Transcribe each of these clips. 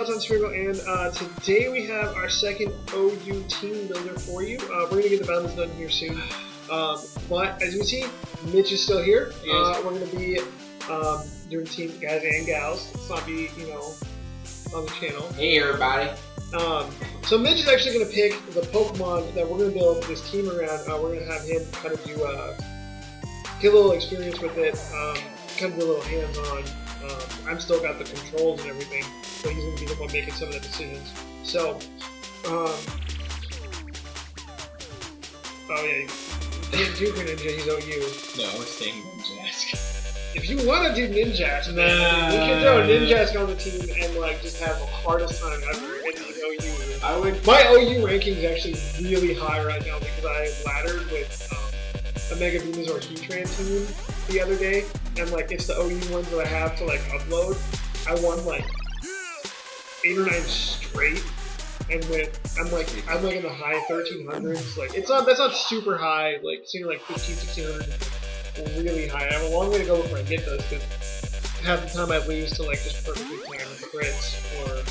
Pallet Town Smeargle, and today we have our second OU team builder for you. We're going to get the battles done here soon. But as you can see, Mitch is still here. We're going to be doing team guys and gals. Let's not be, on the channel. Hey everybody. So Mitch is actually going to pick the Pokemon that we're going to build this team around. We're going to have him kind of do get a little experience with it, kind of do a little hands-on. I'm still got the controls and everything, but he's going to be the one making some of the decisions. So, oh yeah, he's Super Ninja, he's OU. No, we're staying Ninjask. If you want to do Ninjask, we can throw Ninjask on the team and just have the hardest time ever in OU. My OU ranking is actually really high right now because I laddered with a Mega Venusaur Heatran team the other day, and it's the OU ones that I have to upload. I won 8 or 9 straight, and I'm in the high 1300s. That's not super high. Seeing 1500, 1600 really high. I have a long way to go before I get those because half the time I lose to just perfectly timed crits or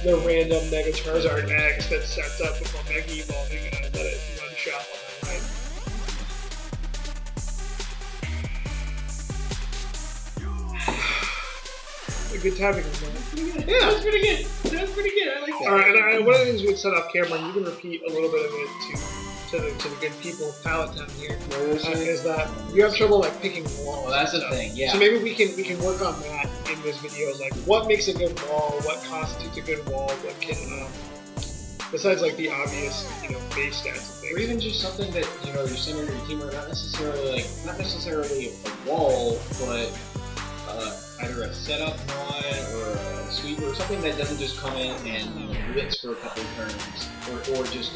the random Mega Charizard X that sets up before Mega Evolving and I let it one shot on the A good timing is that. Yeah, that's pretty good. That's pretty good. I like that. Alright, and one of the things we set off camera, and you can repeat a little bit of it to the good people of Pallet Town here, is that you have trouble picking walls. Well, that's the thing, yeah. So maybe we can work on that in this video, what makes a good wall, what constitutes a good wall, what can besides the obvious base stats and things. Or even just something that your center of your team are not necessarily a wall, but either a setup mod or a sweeper or something that doesn't just come in and blitz for a couple of turns, or just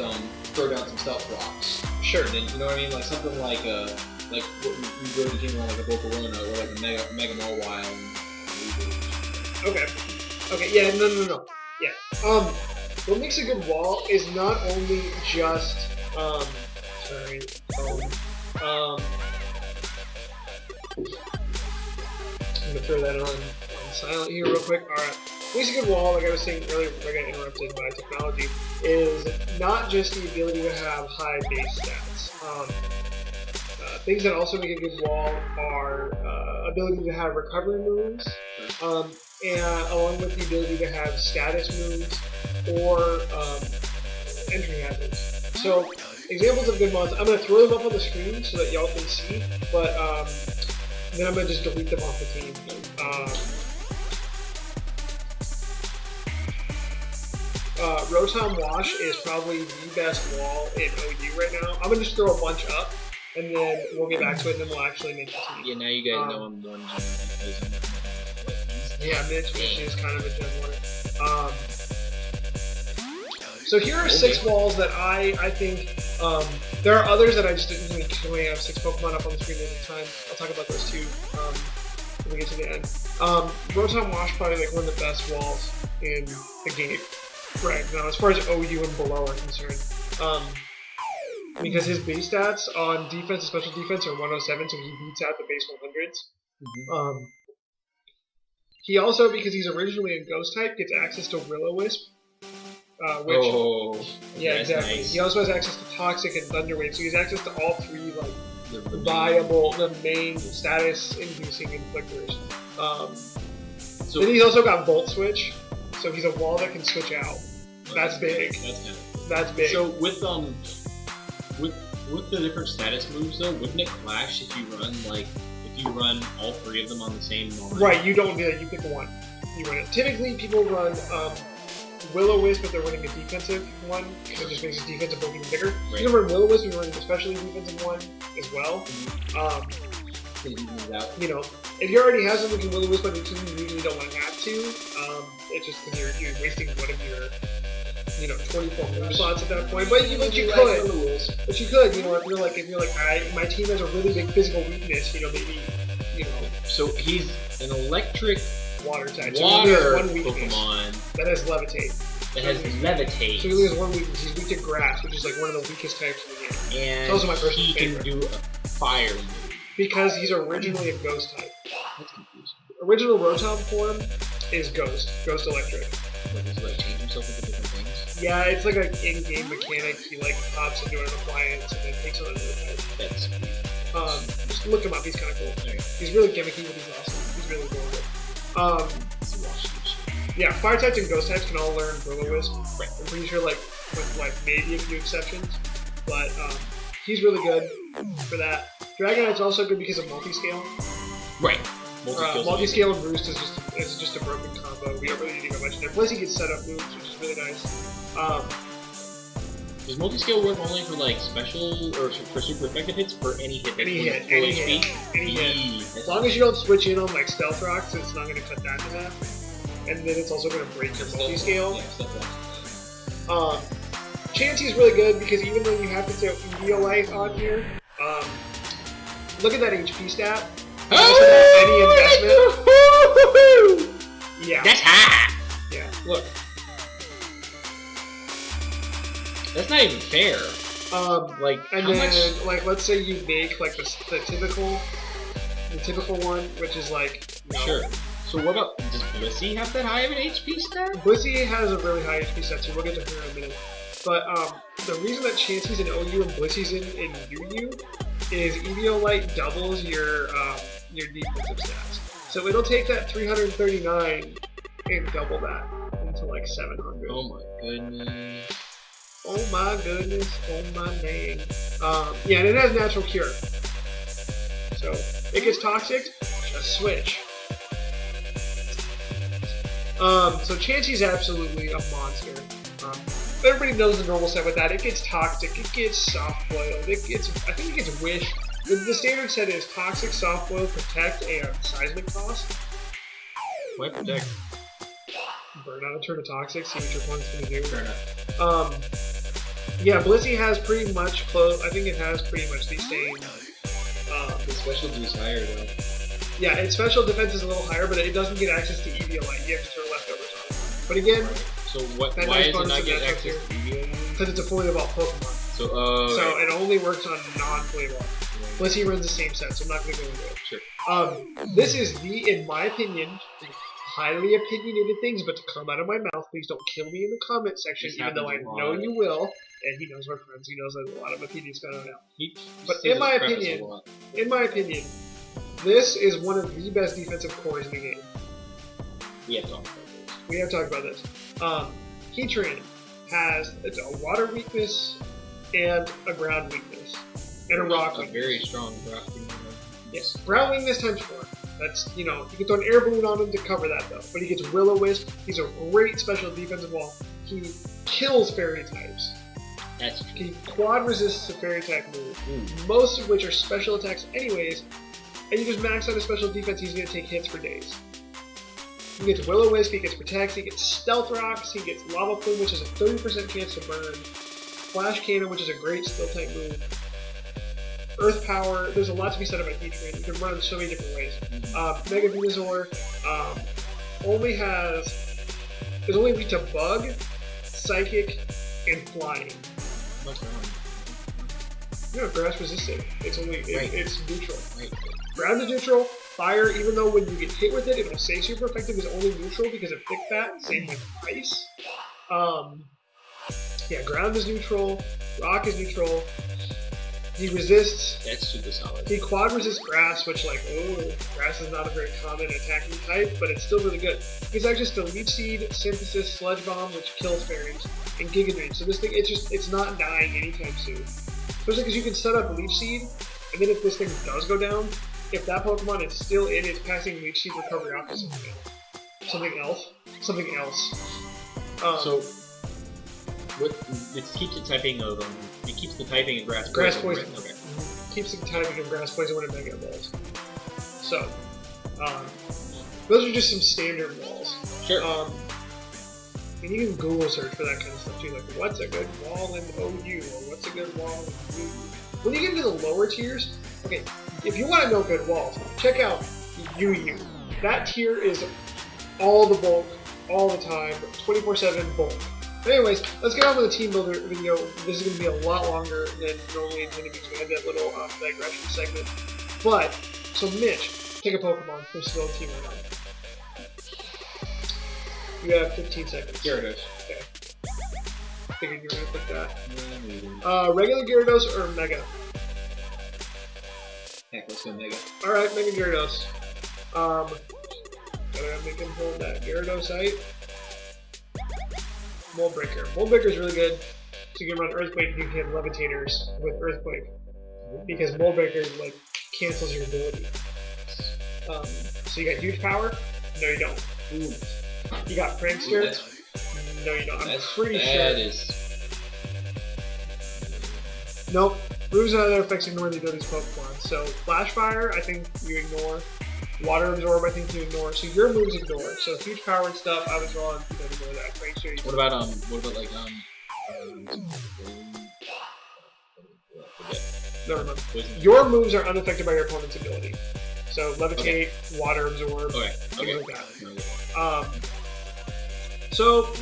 throw down some stealth rocks. Sure. And then, you know what I mean, something like what we go to team on a Volcarona or a Mega Mawile. Okay. Yeah. No. Yeah. What makes a good wall is not only just I'm gonna throw that on silent here real quick. Alright. What makes a good wall, like I was saying earlier, I got interrupted by technology, is not just the ability to have high base stats. Things that also make a good wall are ability to have recovery moves, and along with the ability to have status moves or entry hazards. So examples of good mods, I'm going to throw them up on the screen so that y'all can see, but then I'm going to just delete them off the team. Rotom Wash is probably the best wall in OU right now. I'm going to just throw a bunch up, and then we'll get back to it, and then we'll actually make the team. Yeah, now you guys know I'm one gen. Yeah, Mitch is kind of a gen 1. So here are 6 walls that I think, there are others that I just didn't really only have 6 Pokemon up on the screen at a time. I'll talk about those too when we get to the end. Rotom Wash probably one of the best walls in the game right now as far as OU and below are concerned. Because his base stats on defense and special defense are 107, so he beats out the base 100s. He also, because he's originally a ghost type, gets access to Will-O-Wisp. Yeah, exactly. Nice. He also has access to Toxic and Thunder Wave, so he has access to all 3 the main status-inducing inflictors. Then he's also got Volt Switch, so he's a wall that can switch out. That's big. That's big. So with the different status moves though, wouldn't it clash if you run all 3 of them on the same moment? Right, you don't do that. You pick one. You run it. Typically, people run Will-O-Wisp, but they're running a defensive one, because it just makes his defensive one even bigger. Right. You can run Will-O-Wisp, you're running a specially defensive one as well. If you already have something in Will-O-Wisp on your team, you usually don't want to have to. It's just because you're wasting one of your 24 move slots at that point. But you could. If you're like, my team has a really big physical weakness, maybe. So he's an electric water type. Water so one weakness Pokemon that has Levitate. That has Levitate. So he only has one weakness. He's weak to grass, which is one of the weakest types in the game. And it's also my personal he favorite. Can do a fire move. Because he's originally a ghost type. That's confusing. Original Rotom form is Ghost Electric. himself into different things. Yeah, it's like an in-game mechanic. He like pops into an appliance and then takes on another type. That's just look him up. He's kind of cool. okay. He's really gimmicky, but he's awesome. He's really adorable. Yeah, fire types and ghost types can all learn Will-O-Wisp. Right. I'm pretty sure, like, with like maybe a few exceptions, but he's really good for that. Dragonite's also good because of multi-scale. Right. Multi-scale and Roost is just a broken combo. We don't really need to go much in there. Plus, he gets set up moves, which is really nice. Does multi-scale work only for like special or for super effective hits for any hit? Any hit. As long as you don't switch in on like stealth rocks, it's not going to cut that in half. And then it's also going to break your multi-scale. Yeah, Chansey's really good because even though you have to throw Eviolite on here, look at that HP stat. Any investment. Yeah. That's high. Yeah. Look. That's not even fair. Like, and how then much? like let's say you make like the typical one, which is like Sure. So what about, does Blissey have that high of an HP stat? Blissey has a really high HP stat, so we'll get to her in a minute. But the reason that Chansey's in OU and Blissey's in UU is Eviolite doubles your defensive stats. So it'll take that 339 and double that into like 700. Oh my goodness. Oh my goodness. Oh my name. Yeah, and it has natural cure. So it gets toxic, just switch. So Chansey's absolutely a monster. Everybody knows the normal set with that. It gets toxic, it gets soft boiled, I think it gets wish. The standard set is toxic, soft boil, protect, and seismic toss. Why protect? Burn out a turn of toxic, see what your opponent's gonna do. Fair enough. Yeah, Blissey has pretty much close. I think it has pretty much the same. The specialty is higher though. Yeah, its special defense is a little higher, but it doesn't get access to Eviolite. You have to throw leftovers on it. But again, so what? Why does it not get access to Eviolite? Because it's a fully evolved Pokemon. So it only works on non-fully evolved. Blissey runs the same set, so I'm not going to go into it. Sure. This is in my opinion, highly opinionated things, but to come out of my mouth, please don't kill me in the comment section, even though I know you will. And he knows we're friends. He knows there's a lot of opinions going on now. But in my opinion, this is one of the best defensive cores in the game. We have talked about this. We have talked about this. Heatran has a water weakness and a ground weakness. And a rock weakness. Very strong rock weakness. Yes. Ground weakness times 4. That's, you can throw an air balloon on him to cover that though. But he gets Will-O-Wisp. He's a great special defensive wall. He kills fairy types. That's true. He quad resists a fairy type move. Most of which are special attacks anyways. And you just max out his special defense, he's going to take hits for days. He gets Will-O-Wisp, he gets Protect, he gets Stealth Rocks, he gets Lava Plume, which is a 30% chance to burn. Flash Cannon, which is a great skill type move. Earth Power, there's a lot to be said about Heatran. You can run in so many different ways. Mega Venusaur is only weak to Bug, Psychic, and Flying. No, grass resistant. It's neutral. Right. Ground is neutral. Fire, even though when you get hit with it, it'll say super effective, is only neutral because of thick fat. Same with ice. Yeah, ground is neutral. Rock is neutral. He resists. That's super solid. He quad resists grass, which grass is not a very common attacking type, but it's still really good. He's access to Leech Seed, Synthesis, Sludge Bomb, which kills fairies, and Giga Drain. So this thing, it's not dying anytime soon. Especially because you can set up Leech Seed, and then if this thing does go down, if that Pokemon is still in its passing Leech Seed recovery off to something else. So, it keeps the typing of it keeps the typing of grass poison. Grass poison. Right? Okay. Keeps the typing of grass poison when it Mega Evolves. So, those are just some standard walls. Sure. And you can Google search for that kind of stuff too, like what's a good wall in OU, or what's a good wall in UU. When you get into the lower tiers, okay, if you want to know good walls, check out UU. That tier is all the bulk, all the time, 24/7 bulk. But anyways, let's get on to the team builder video. This is going to be a lot longer than normally intended because we had that little digression segment. But, so Mitch, take a Pokemon from Skill Team 1. You have 15 seconds. Here it is. Okay. Figured you were gonna put that. Regular Gyarados or Mega? Heck, let's go Mega. Alright, Mega Gyarados. Gotta make him hold that Gyarados height. Mold Breaker. Mold Breaker is really good. So you can run Earthquake, you can hit Levitators with Earthquake. Because Mold Breaker, like, cancels your ability. So you got huge power? No, you don't. Ooh. You got Prankster? No, you don't. I'm pretty sure. Nope. Moves and other effects ignore the abilities of Pokemon. So Flash Fire, I think you ignore. Water Absorb, I think you ignore. So your moves ignore. So huge power and stuff, I was wrong. You don't ignore that. Prankster. What about like Never mind. Your moves are unaffected by your opponent's ability. So Levitate, Water Absorb, things like that. So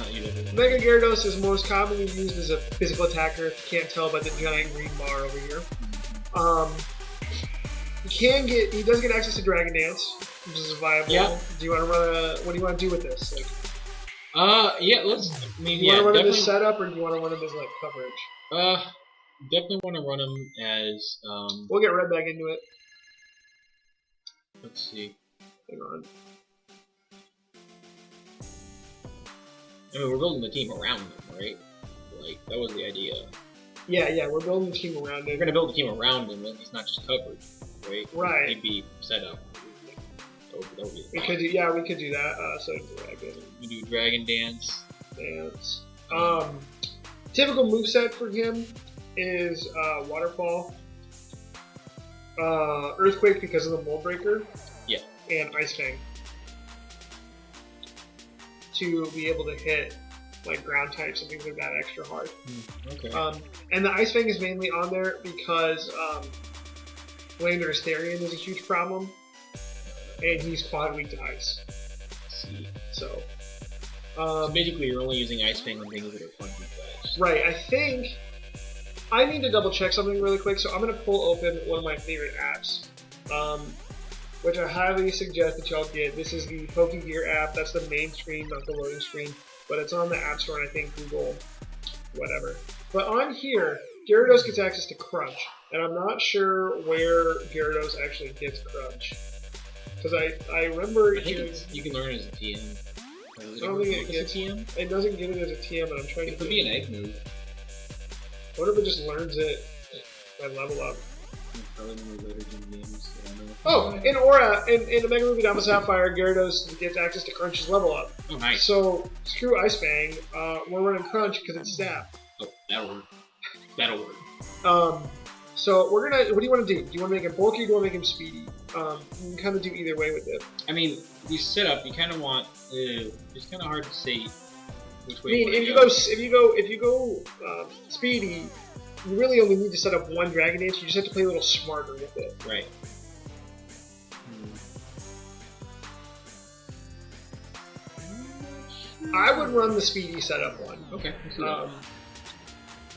Mega Gyarados is most commonly used as a physical attacker. If you can't tell by the giant green bar over here. He does get access to Dragon Dance, which is viable. Yeah. Do you want to run what do you want to do with this? Like, yeah, let's. Do you want to run him as setup, or do you want to run him as like coverage? Definitely want to run him as. We'll get Red back into it. Let's see. Hang on. I mean, we're building the team around him, right? Like, that was the idea. Yeah, we're building the team around him. We're gonna build the team around him, and he's not just covered, right? Right. He'd be set up. That would be we could do that. So Dragon. We do Dragon Dance. Typical moveset for him is Waterfall, Earthquake because of the Mold Breaker, and Ice Fang to be able to hit like ground types and things like that extra hard. Okay. And the Ice Fang is mainly on there because Lander Asterion is a huge problem, and he's quad weak to ice. See. So basically, you're only using Ice Fang on things that are quad weak to ice. Right. I think I need to double check something really quick, so I'm gonna pull open one of my favorite apps, which I highly suggest that y'all get. This is the PokeGear app. That's the main screen, not the loading screen, but it's on the App Store and I think Google, whatever. But on here, Gyarados gets access to Crunch, and I'm not sure where Gyarados actually gets Crunch, because I remember you can learn it as a TM. I don't think it gets a TM. It doesn't get it as a TM, and I'm trying to. It could be an egg move. What if it just learns it by level up? Probably one of the later gym games. Oh, in Aura, in the Mega Movie Diamond Sapphire, Gyarados gets access to Crunch's level up. Oh, nice. So, screw Ice Fang, we're running Crunch because it's Zap. Oh, that'll work. So, we're gonna, what do you want to do? Do you want to make him bulky or do you want to make him speedy? You can kind of do either way with it. I mean, you set up, you kind of want, it's kind of hard to say which way. I mean, if you go speedy, you really only need to set up one Dragon Dance. You just have to play a little smarter with it. Right. I would run the speedy setup one. Okay.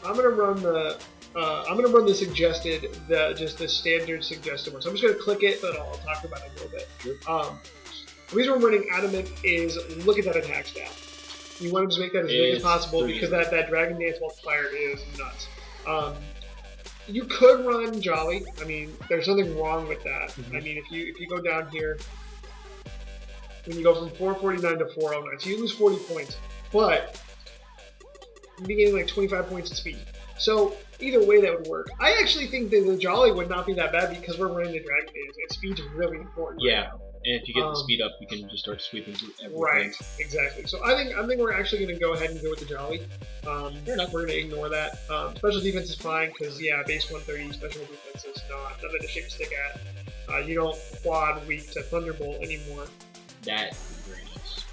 I'm gonna run the suggested, just the standard suggested one. So I'm just gonna click it, but I'll talk about it a little bit. Sure. The reason I'm running Adamant is look at that attack stat. You want to just make that as big as possible because that Dragon Dance multiplier is nuts. You could run Jolly. I mean, there's nothing wrong with that. Mm-hmm. I mean, if you go down here, when you go from 449 to 409, so you lose 40 points, but you'd be getting like 25 points in speed. So either way, that would work. I actually think that the Jolly would not be that bad because we're running the Dragon Dance, and speed's really important. Yeah. Right now. And if you get the speed up, you can just start sweeping through everything. Right, exactly. So I think we're actually going to go ahead and go with the Jolly. Fair enough. We're going to ignore that. Special defense is fine because base 130, special defense is nothing to shake a stick at. You don't quad weak to Thunderbolt anymore. That is very nice.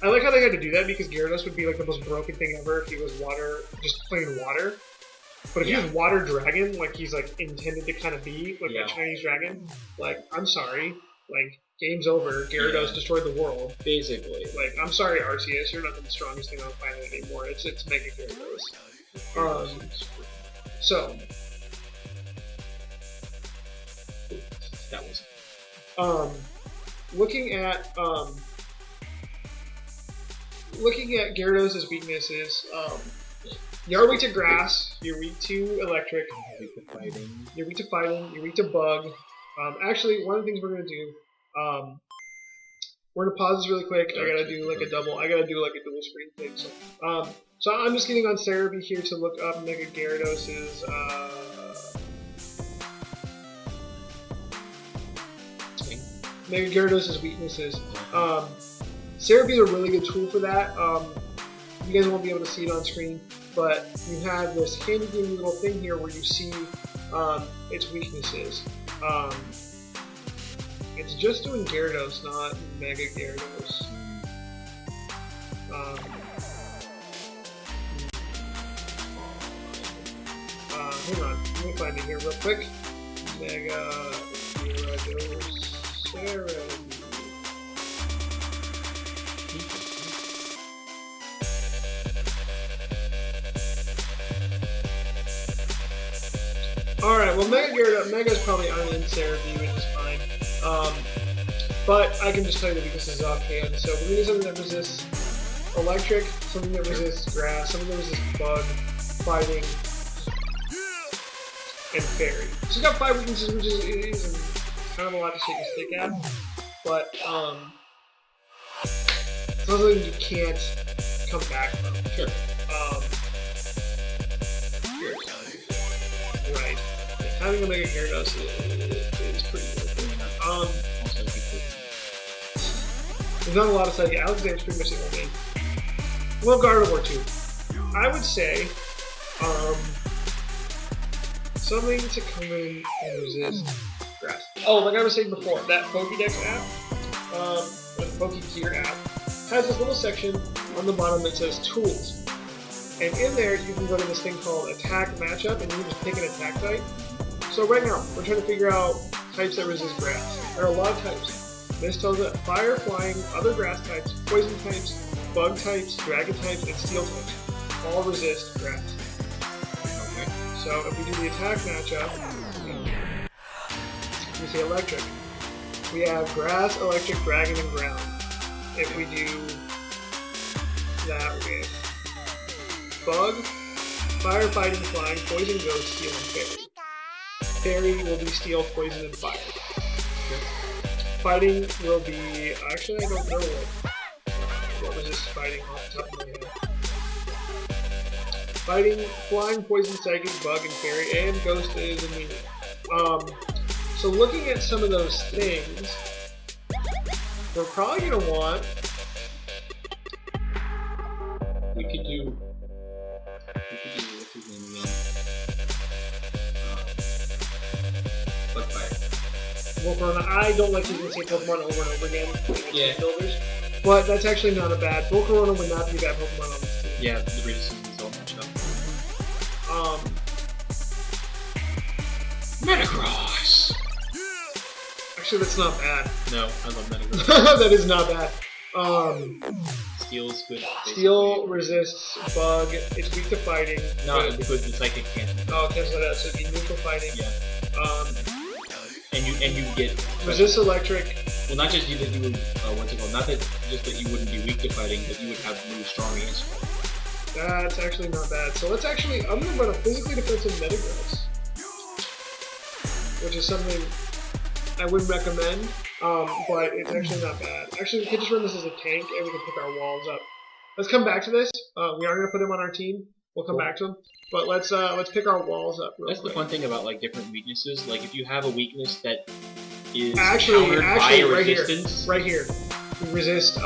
I like how they had to do that because Gyarados would be like the most broken thing ever if he was water, just plain water. But if he's Water Dragon, like he's like intended to kind of be, like a Chinese dragon, like I'm sorry, like. Game's over. Gyarados destroyed the world. Basically. Like, I'm sorry, Arceus. You're not the strongest thing on the planet anymore. It's Mega Gyarados. So. That was. Looking at Gyarados' weaknesses, You're weak to grass. You're weak to electric. You're weak to fighting. You're weak to fighting. You're weak to bug. Actually, one of the things we're gonna do, we're gonna pause this really quick. I gotta do like a dual screen thing. So I'm just getting on Cerebi here to look up Mega Gyarados' weaknesses. Cerebi is a really good tool for that. You guys won't be able to see it on screen, but you have this handy dandy little thing here where you see its weaknesses. It's just doing Gyarados, not Mega Gyarados. Hang on, let me find it here real quick. Mega Gyarados Cerebi. Alright, well Mega's probably on in Cerebi, which is fine. But I can just tell you the weaknesses offhand. So we're gonna need something that resists electric, something that resists grass, something that resists bug, fighting, and fairy. So we've got 5 weaknesses, which is kind of a lot to shake a stick at. But it's something you can't come back from. Sure. Right. Having a Mega Gyarados is pretty good. There's not a lot of side. Yeah, Alexander's pretty much the only name. Well, Gardevoir too. I would say something to come in and resist grass. Oh, like I was saying before, that Pokédex app, or the Pokégear app, has this little section on the bottom that says Tools. And in there, you can go to this thing called Attack Matchup, and you can just pick an attack type. So right now, we're trying to figure out types that resist grass. There are a lot of types. This tells us fire, flying, other grass types, poison types, bug types, dragon types, and steel types. All resist grass. Okay. So if we do the attack matchup, we say electric. We have grass, electric, dragon, and ground. If we do that with bug, fire, fighting, flying, poison, ghost, steel, and fairy. Fairy will be steel, poison, and fire. Okay. Fighting will be... Actually, I don't know what was this fighting off the top of my head. Fighting, flying, poison, psychic, bug, and fairy, and ghost is immediate. So looking at some of those things, we're probably going to want... We could do what's his name again? Fire. Volcarona. I don't like using the same Pokemon over and over again. Yeah. Builders, but that's actually not a bad. Volcarona would not be a bad Pokemon on this team. Yeah, the resistance is all matched up. Metagross. Actually, that's not bad. No, I love Metagross. That is not bad. Steel is good. Steel resists bug. It's weak to fighting. No, because the psychic can't. Oh, cancel that out. So it'd be neutral fighting. Yeah. And you get resist electric. Well, not just that you would what's it called? Not that just that you wouldn't be weak to fighting, but you would have really strong answer. That's actually not bad. So let's actually. I'm gonna run a physically defensive Metagross, which is something I wouldn't recommend. But it's actually not bad. Actually, we could just run this as a tank, and we can pick our walls up. Let's come back to this. We are gonna put him on our team. We'll come back to him. But let's pick our walls up real quick. That's the fun thing about like different weaknesses. Like if you have a weakness that is actually by right resistance. Here, right here. We resist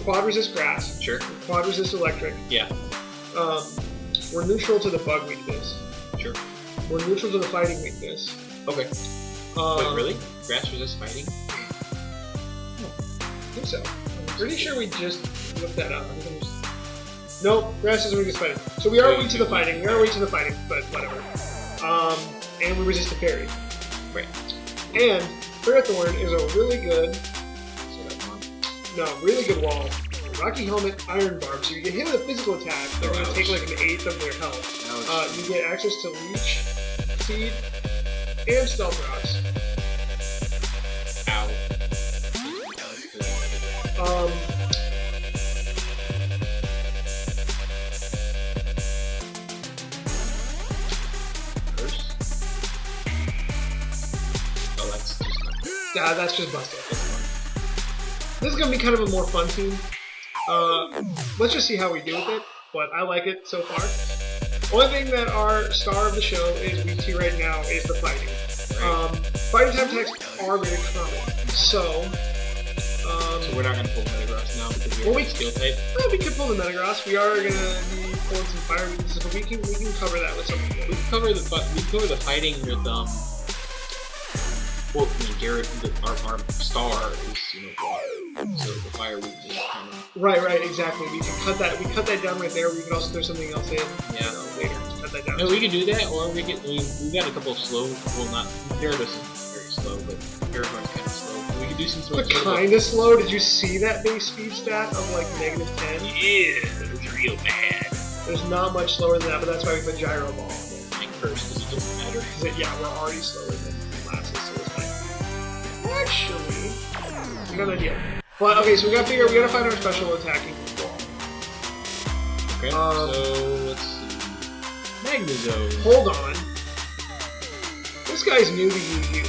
quad resist grass. Sure. Quad resist electric. Yeah. We're neutral to the bug weakness. Sure. We're neutral to the fighting weakness. Okay. Wait, really? Grass resist fighting? I think so. I'm pretty sure we just looked that up. Nope, grass isn't weak to fighting. So we are weak to the fighting. We are weak to the fighting, but whatever. And we resist the fairy. Right. And Ferrothorn is a really good... really good wall. Rocky Helmet, Iron Barb. So you get hit with a physical attack, they're going to take like an eighth of their health. You get access to Leech, Seed, and Stealth Rocks. Yeah, that's just busted. This is gonna be kind of a more fun team. Let's just see how we do with it. But I like it so far. Only thing that our star of the show is weak to right now is the fighting. Fighting type attacks are very common. So we're not gonna pull Metagross now because we have Steel type. Well, we could pull the Metagross. We are gonna be pulling some fire weaknesses, but we can cover that with something. We can cover the fighting with well, I mean, Garrett, our star is water, so the fire weakness is kind of right, exactly. We can cut that. We cut that down right there. We can also throw something else in. Yeah, later. Just cut that down. No, we can do that, or we can. We got a couple of slow. Well, not Garrett isn't very slow, but Garrett runs kind of slow. We can do some sort of. Kind of slow. Did you see that base speed stat of like -10? Yeah, it was real bad. There's not much slower than that, but that's why we put Gyro Ball. And Curse, because it doesn't matter. Because we're already slower than classes, so it's like. Actually, we got an idea. But okay, so we gotta find our special attacking wall. Okay, so let's see. Magnezone. Hold on. This guy's new to you.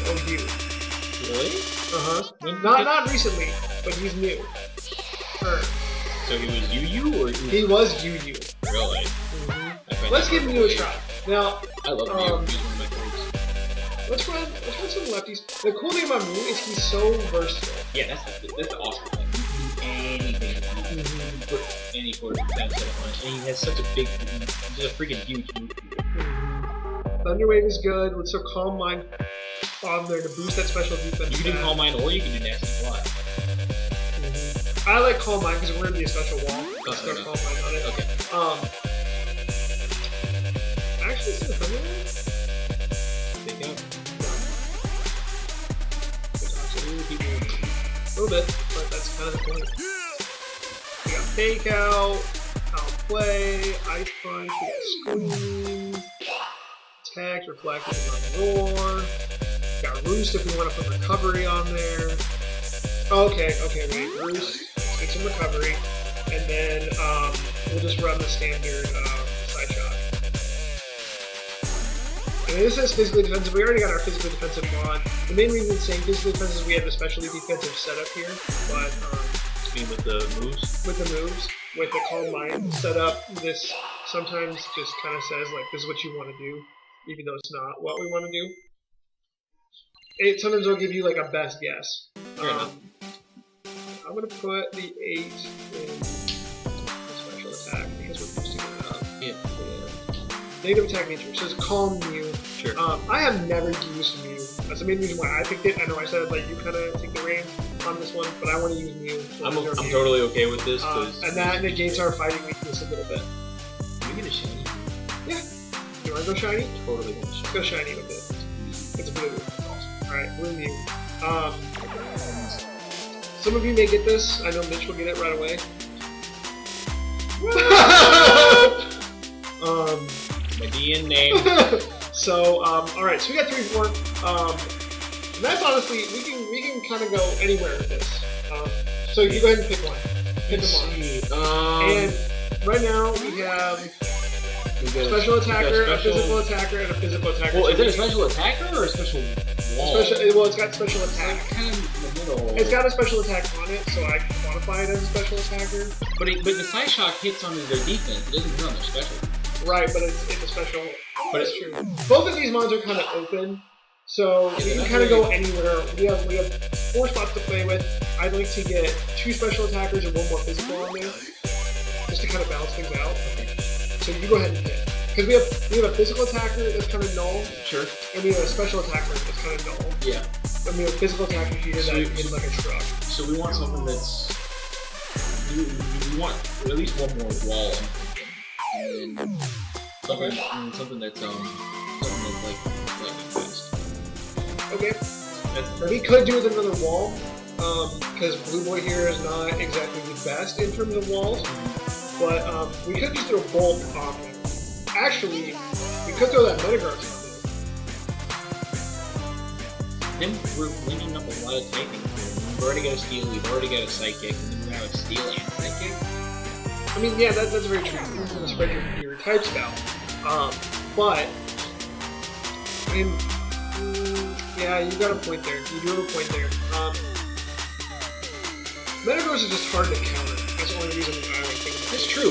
Really? Not recently, but he's new. So he was UU or he was UU. Really? Mm-hmm. Let's give him a try. Now I love him. He's one of my favorites. Let's run some lefties. The cool thing about Moon is he's so versatile. Yeah, that's the awesome thing. He can do anything. He can put any sort of defense at once. And he has such a big, he's a freaking huge move. Thunder Wave is good. Let's throw Calm Mind on there to boost that special defense. You can do Calm Mind or you can do Nasty Fly. I like Calm Mind because we're going to be a special wall. Let's throw Calm Mind on it. Okay. Actually, is it Thunder Wave? A little bit, but that's kind of the point. We got Fake Out, Outplay, Ice Punch, we got Scream, Attack, Reflective, Roar. We got Roost if we want to put Recovery on there. Okay, wait, Roost, let's get some Recovery, and then we'll just run the standard Side Shot. I mean, this is physically defensive. We already got our physically defensive on. The main reason it's saying physically defensive is we have the specially defensive setup here, but you mean with the moves? With the moves, with the Calm Mind setup, this sometimes just kind of says like this is what you want to do, even though it's not what we want to do. It sometimes will give you like a best guess. I'm gonna put the 8 in the special attack because we're boosting it up. Yeah. Negative attack nature. So it's Calm Mew. Sure. I have never used Mew. That's the main reason why I picked it. I know I said like you kind of take the reins on this one, but I want to use Mew. I'm totally okay with this and that negates our fighting weakness a little bit. Can we get a shiny? Yeah. You want to go shiny? Totally want to Let's go shiny with it. It's blue. Awesome. All right, blue Mew. Some of you may get this. I know Mitch will get it right away. My DN name. So, alright, so we got 3 4. And that's honestly, we can kind of go anywhere with this. So you go ahead and pick one. Pick them on. And right now we have special attacker, a physical attacker, and a physical attacker. Well, is it a special attacker or a special wall? Well, it's got special attack. Kind of in the middle. It's got a special attack on it, so I can quantify it as a special attacker. But the Side Shock hits on their defense. It doesn't hit on their special. Right, but it's a special. But it's true. Both of these mods are kind of open, so we can kind of go anywhere. We have 4 spots to play with. I'd like to get 2 special attackers and 1 more physical on there, just to kind of balance things out. So you go ahead and pick, because we have a physical attacker that's kind of null. Sure. And we have a special attacker that's kind of null. Yeah. And we have a physical attacker here that is like a truck. So we want something that's we want at least 1 more wall. And something that's like lightning fast. Okay. We could do with another wall, because Blue Boy here is not exactly the best in terms of walls. But we could just throw Bolt on him. Actually, we could throw that Metagross on him. Then we're cleaning up a lot of typing. We've already got a Steel, we've already got a Psychic, and then we have a Steel and Psychic. I mean, yeah, that's very true. You're going to spread your types out. But, I mean, Yeah, you got a point there. You do have a point there. Metagross is just hard to counter. That's the only reason I don't think about it. That's true.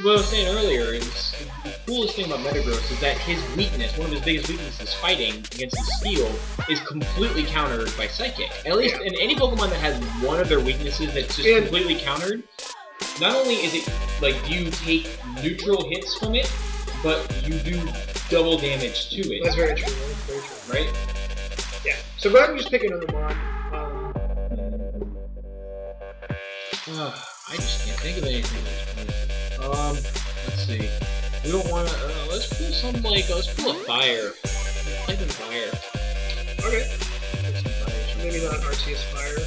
What I was saying earlier is the coolest thing about Metagross is that his weakness, one of his biggest weaknesses, fighting against his Steel, is completely countered by Psychic. At least in any Pokemon that has one of their weaknesses that's just completely countered, not only is it like you take neutral hits from it, but you do double damage to it. That's very true. That's very true. Right? Yeah. So go ahead and just pick another Mon. I just can't think of anything. Let's see. We don't want to. Let's pull some let's pull a Fire. Type in Fire. Okay. Maybe not Arceus Fire.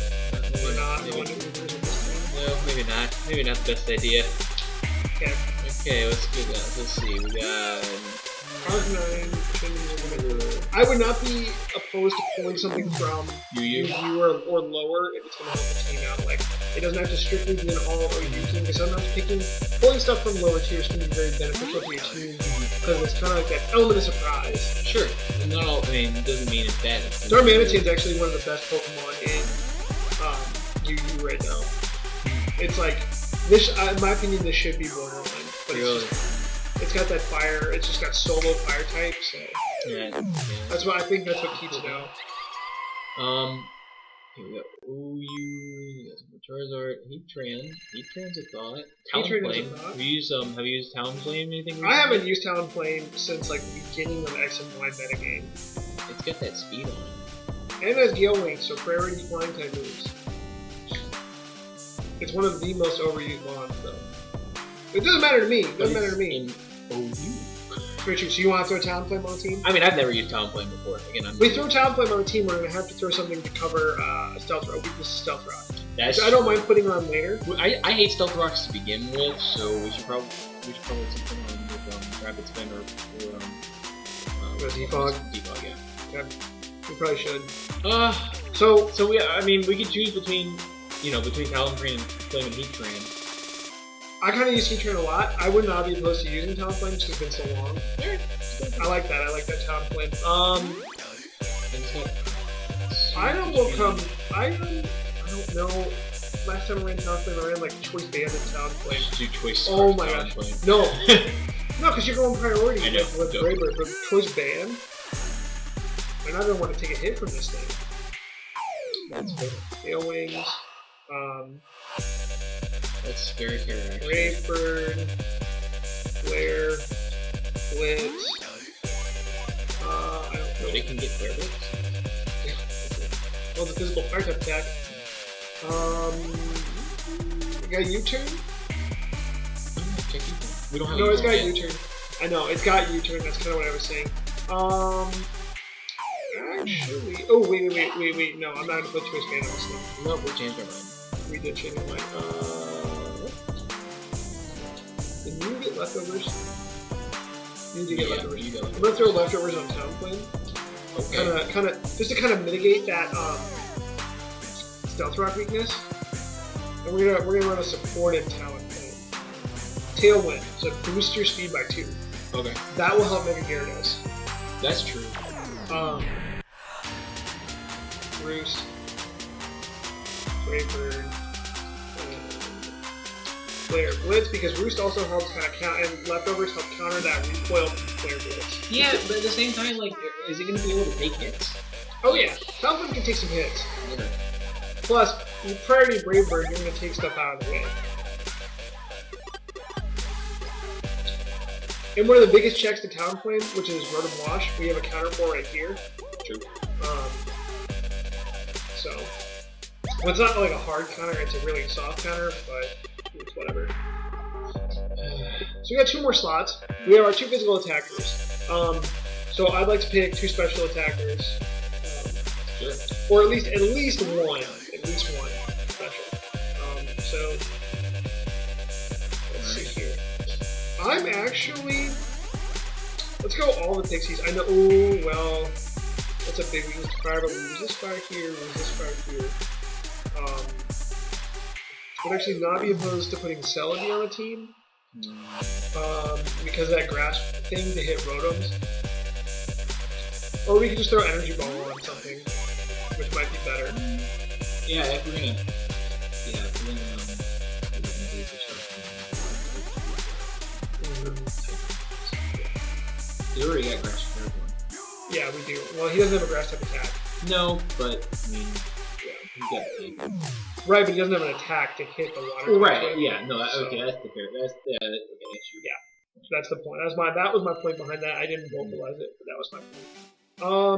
Or not. No, maybe not. Maybe not the best idea. Okay. Okay, let's do that. Let's see. We got. Arcanine. I would not be opposed to pulling something from UU or lower if it's going to help the team out. Like, it doesn't have to strictly be an all OU team, because sometimes pulling stuff from lower tiers can be very beneficial to your team, because it's kind of like that element of surprise. Sure. Not all, it doesn't mean it's bad. Darmanitan is actually one of the best Pokemon in UU right now. It's like, this, in my opinion, this should be borderline. But it's got that fire, it's just got solo fire type, so. Yeah. That's what I think that's what keeps it out. Here we go. OU, Charizard, Heatran's a thought. Talonflame. Have you used Talonflame anything recently? I haven't used Talonflame since like the beginning of X and Y metagame. It's got that speed on it. And it has Gale Wing, so priority flying type moves. It's one of the most overused Mons, though. It doesn't matter to me. It doesn't matter to me. In OU. Richard, so you want to throw Talonflame on the team? I've never used Talonflame before. Again, we throw Talonflame on the team, we're going to have to throw something to cover a Stealth Rock, weakness to Stealth Rock. So I don't mind putting her on later. I hate Stealth Rocks to begin with, so we should probably put something on with Rapid Spin or Defog. Defog, yeah. Okay. We probably should. So we could choose between Talonflame and Heatran. I kind of use Heatran a lot. I would not be opposed to using Talonflame just because it's been so long. I like that. I like that Talonflame. Item will come. I don't know. Last time I ran Talonflame, I ran like Choice Band and Talonflame. Just do Choice. Oh my gosh. No. No, because you're going priority with Braybird, but Choice Band. I'm not gonna want to take a hit from this thing. That's fair. Gale Wings. That's very fair, actually. Braybird, Flare, Blitz. I don't know. They can get Flare Blitz? Well, the physical fire type attack. You got U-turn? We don't have no, it's got U-turn. I know, it's got U-turn. That's kind of what I was saying. Actually, oh wait. No, I'm not gonna put Choice Band on this thing. Nope, we changed our mind. We did change our mind. Did you get leftovers? You need to get leftovers. I'm gonna throw leftovers on Talonflame. Okay. Kind of, just to kind of mitigate that Stealth Rock weakness. And we're gonna run a supported Talonflame. Tailwind, so boost your speed by 2. Okay. That will help Mega Gyarados. That's true. Roost, Braybird, Flare Blitz, because Roost also helps kind of count, and leftovers help counter that recoil from Flare Blitz. Yeah, but at the same time, like, is it going to be able to take hits? Oh yeah, Talonflame can take some hits. Okay. Plus, with priority Braybird, you're going to take stuff out of the way. And one of the biggest checks to Talonflame, which is Rotom Wash, we have a counter for right here. True. So, well, it's not like a hard counter, it's a really soft counter, but it's whatever. So we got 2 more slots. We have our 2 physical attackers. So I'd like to pick 2 special attackers. Sure. Or at least one. At least one special. So let's see here. I'm actually, let's go all the pixies. I know, oh well, that's a big weakness to fire, but we use this fire here, we use this fire here. Would actually not be opposed to putting Celebi on the team. Because of that grass thing to hit Rotoms. Or we could just throw Energy Ball on something, which might be better. Yeah, if we're gonna... Yeah, if we're gonna... They already got Grass Smeargle. Yeah, we do. Well, he doesn't have a Grass type attack. No, but, I mean... Yeah, he got it. Right, but he doesn't have an attack to hit the water. Well, right, yeah, no, okay, that's the fair... That's okay, issue. Yeah. That's the point. That was my point behind that. I didn't vocalize it, but that was my point. I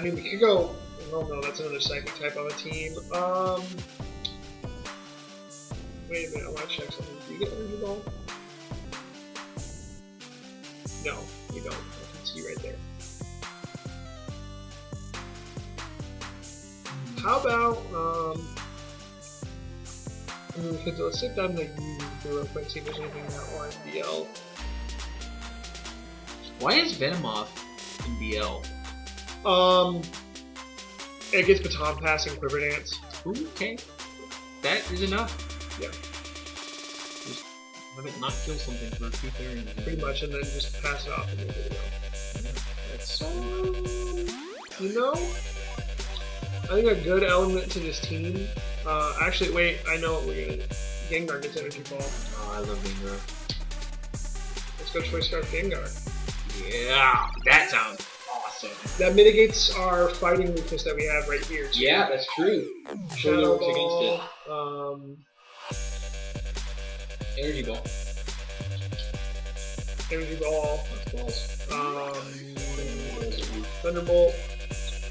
mean, we could go. Oh no, that's another psychic type on the team. Wait a minute, I want to check something. Do you get Energy Ball? No, you don't. I can see right there. How about let's sit down and real quick, see if there's anything in that or in BL. Why is Venomoth in BL? It gets Baton Pass and Quiver Dance. Ooh, okay. That is enough. Yeah. Just have it not kill something for 2 turns. Pretty much, and then just pass it off and move it around. That's you know, I think a good element to this team. Actually, wait, I know what we're gonna. Gengar gets Energy Ball. Oh, I love Gengar. Let's go Choice Scarf Gengar. Yeah, that sounds awesome. That mitigates our fighting weakness that we have right here. Too. Yeah, that's true. Shadow works Ball, against it. Energy Ball. Energy Ball. That's balls. Thunderbolt.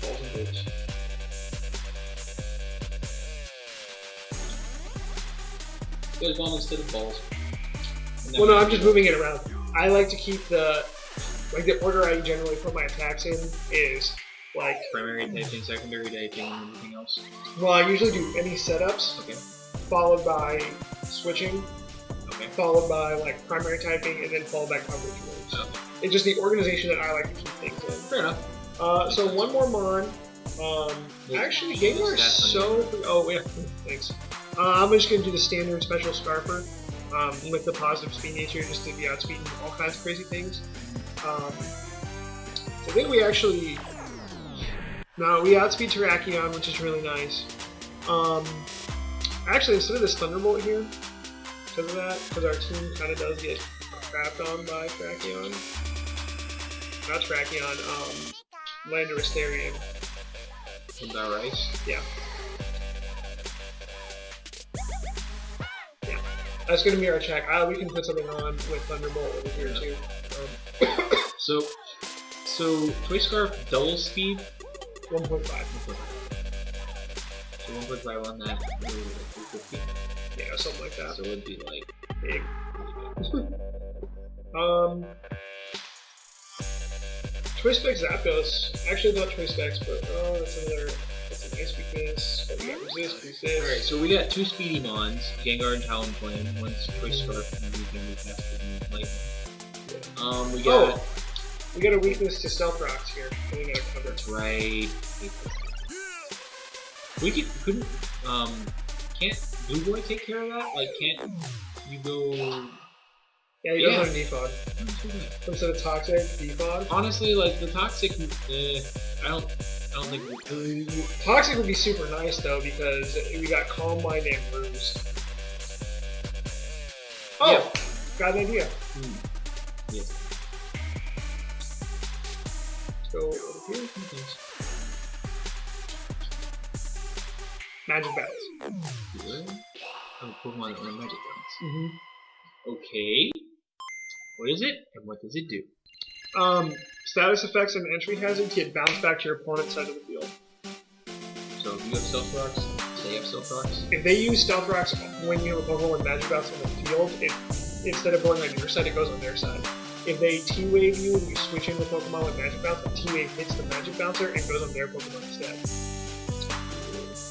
Balls and boots. Goes on instead of balls. Well, no, I'm just moving it around. I like to keep the order I generally put my attacks in is like primary typing, secondary typing, and everything else. Well, I usually do any setups, okay, followed by switching, okay, followed by like primary typing, and then followed by coverage moves. Okay. It's just the organization that I like to keep things in. Fair enough. So one more Mon. Actually, Gengar is so. Oh yeah, thanks. I'm just gonna do the standard special Scarfer with the positive speed nature, just to be outspeeding all kinds of crazy things. So I think we actually. No, we outspeed Terrakion, which is really nice. Actually, instead of this Thunderbolt here, because of that, because our team kind of does get crapped on by Terrakion. Not Terrakion, Landorus. Is that right? Yeah. Yeah. That's going to be our check. We can put something on with Thunderbolt over here too. So Toy Scarf double speed? 1.5. So 1.5 on that. 350? Yeah, something like that. So it would be like big. Choice Specs Zapdos. Actually, not Choice Specs, but that's a nice weakness. But we got resist. Alright, so we got 2 speedy Mons, Gengar and Talonflame, one's Choice Scarf, and we can move faster than Lightning. We got a weakness to Stealth Rocks here. We gotta cover. That's right. Couldn't can't Blue Boy take care of that? Like, can't you go? Yeah, he does have Defog. Instead of Toxic, Defog. Honestly, like the Toxic, I don't think Toxic would be super nice though because we got Calm Mind and Bruise. Oh, yeah. Got an idea. Yes. Let's go over here. Magic Bats. Good. Oh, Pokemon that learn Magic Bats. Okay. What is it, and what does it do? Status effects and entry hazards get bounced back to your opponent's side of the field. So if you have Stealth Rocks, they have Stealth Rocks? If they use Stealth Rocks when you have a Pokemon with Magic Bouts on the field, instead of going on your side, it goes on their side. If they T-Wave you and you switch in the Pokemon with Magic Bounce, the T-Wave hits the Magic Bouncer and goes on their Pokemon instead.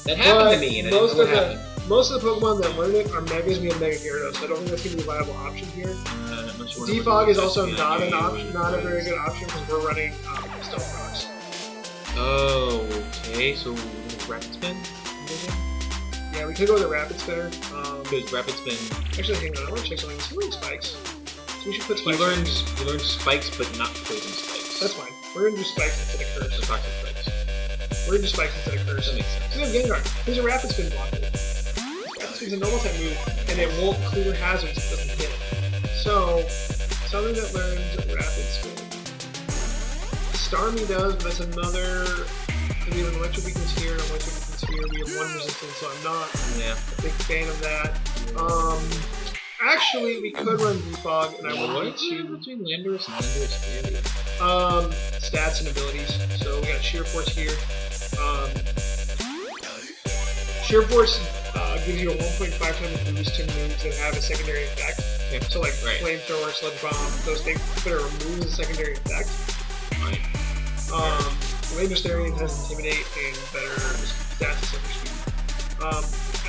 That happened to me, and I didn't know what happened. Most of the Pokemon that learn it are Megas via Mega Gyarados, so I don't think that's going to be a viable option here. Defog is also not an option, not a very good option because we're running Stealth Rocks. Oh, okay. So Rapid Spin? Yeah, we could go with a Rapid Spinner. Because Rapid Spin. Actually, hang on. I want to check something. Healing Spikes. So we should put spikes. He learns spikes, but not poison spikes. That's fine. We're gonna do spikes instead of curse. The toxic spikes. We're gonna do spikes instead of curse. That makes sense. So we have Gengar. Here's a rapid spin blocker. Rapid spin's a normal type move, and it won't clear hazards if it doesn't hit. So, something that learns rapid spin. Starmie does, but that's another. We have an electric weakness here, and an electric weakness here. We have 1 resistance, so I'm not a big fan of that. Actually, we could run Defog, and I would need to. Between Landorus and Landorus Theory? Stats and abilities. So we got Sheer Force here. Sheer Force gives you a 1.5 times boost to moves that have a secondary effect. Okay. So like Flamethrower, Sludge Bomb, those things that are removed as a secondary effect. Right. Landorus Theory has Intimidate and better stats and super speed.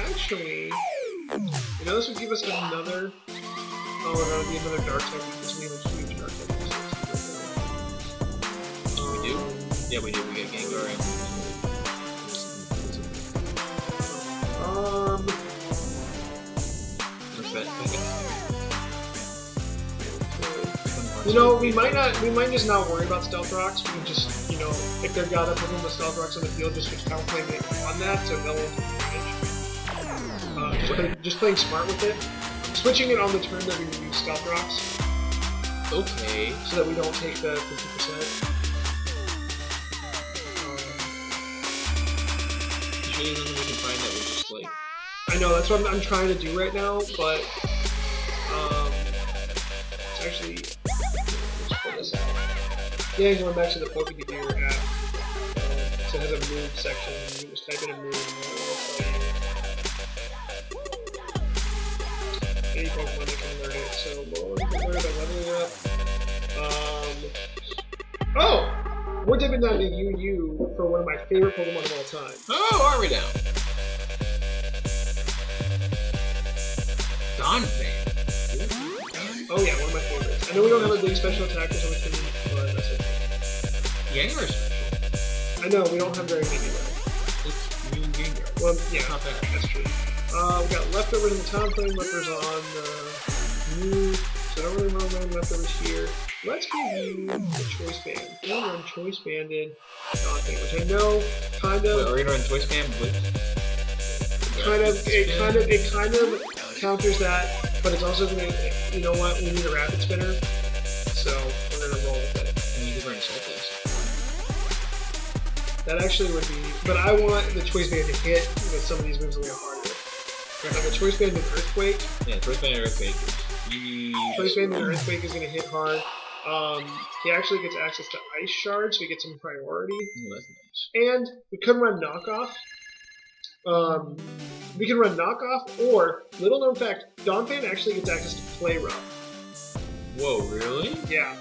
Actually, you know, this would give us another. Oh, that would be another dark type because we have a huge dark type. We do? Yeah, we do. We get Gengar and. What's that? You know, we might just not worry about Stealth Rocks. We can just, you know, if they're got up within the Stealth Rocks on the field, just switch counterplay on that, so they'll just playing smart with it. Switching it on the turn that we use Stealth Rocks. Okay. So that we don't take the 50%. Usually we can find that we're just like... I know, that's what I'm trying to do right now, but... it's actually... Let's pull this out. Yeah, going back to the Pokedex we were at. So it has a move section, and you just type in a move, and it'll tell you any Pokemon that can learn it. So we'll learn it by leveling up. Oh! We're dipping down to UU for one of my favorite Pokemon of all time. Oh, are we down? Donphan. Oh yeah, one of my favorites. I know we don't have a big special attack or something, but that's okay. Gengar special. I know, we don't have very many though. It's you and Gengar. Well, yeah, not bad. That's true. We got leftovers in the town frame, leftovers on new, so I don't really want to run leftovers here. Let's give you a choice band. We're going to run choice banded Donphan, which I know kind of. Wait, are we going to run choice band with? It kind of counters that, but it's also going to, you know what, we need a rapid spinner, so we're going to roll with it. And you can run Solstice. That actually would be, but I want the choice band to hit with some of these moves a little harder. Like a choice band and Earthquake. Yeah, choice band and Earthquake. Choice band and Earthquake is going to hit hard. He actually gets access to Ice Shard, so we get some priority. Oh, that's nice. And we could run Knockoff. We can run Knockoff, or, little known fact, Donphan actually gets access to Play Rough. Whoa, really? Yeah.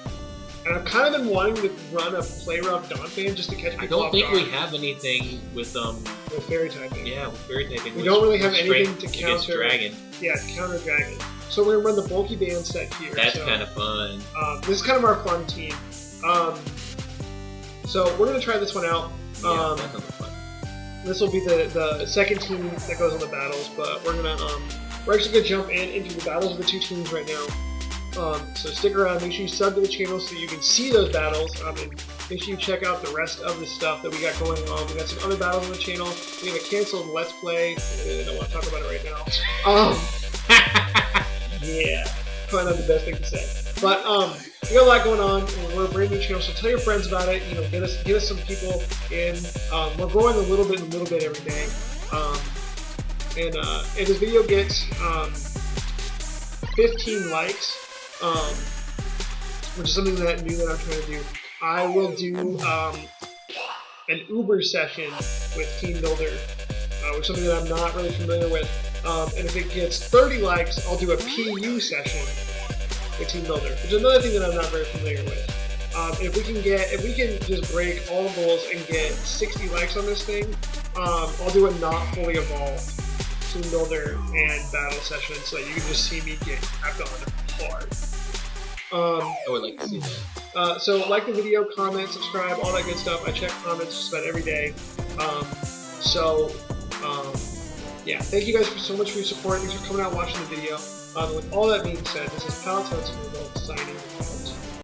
And I've kind of been wanting to run a Play Rough Donphan just to catch people off guard. I don't think we have anything with Fairy typing. Yeah, with Fairy typing. We don't really have anything to counter Dragon. Yeah, to counter Dragon. So we're gonna run the bulky band set here. That's kind of fun. This is kind of our fun team. So we're gonna try this one out. Yeah, that sounds fun. This will be the second team that goes on the battles, but we're actually gonna jump into the battles of the two teams right now. So stick around, make sure you sub to the channel so you can see those battles, and make sure you check out the rest of the stuff that we got going on. We got some other battles on the channel. We have a canceled Let's Play. I don't want to talk about it right now. Yeah, probably not the best thing to say. But we got a lot going on. We're a brand new channel, so tell your friends about it. You know, get us some people in. We're growing a little bit every day. And this video gets 15 likes. Which is something that I'm trying to do. I will do an Uber session with Teambuilder, which is something that I'm not really familiar with. And if it gets 30 likes, I'll do a PU session with Teambuilder, which is another thing that I'm not very familiar with. If we can just break all the goals and get 60 likes on this thing, I'll do a not fully evolved Teambuilder and battle session so that you can just see me get crapped on hard. I would like to see that. So like the video, comment, subscribe, all that good stuff. I check comments just about every day. Yeah, thank you guys so much for your support. Thanks for coming out and watching the video. With all that being said, this is Pallet Town Smeargle signing out.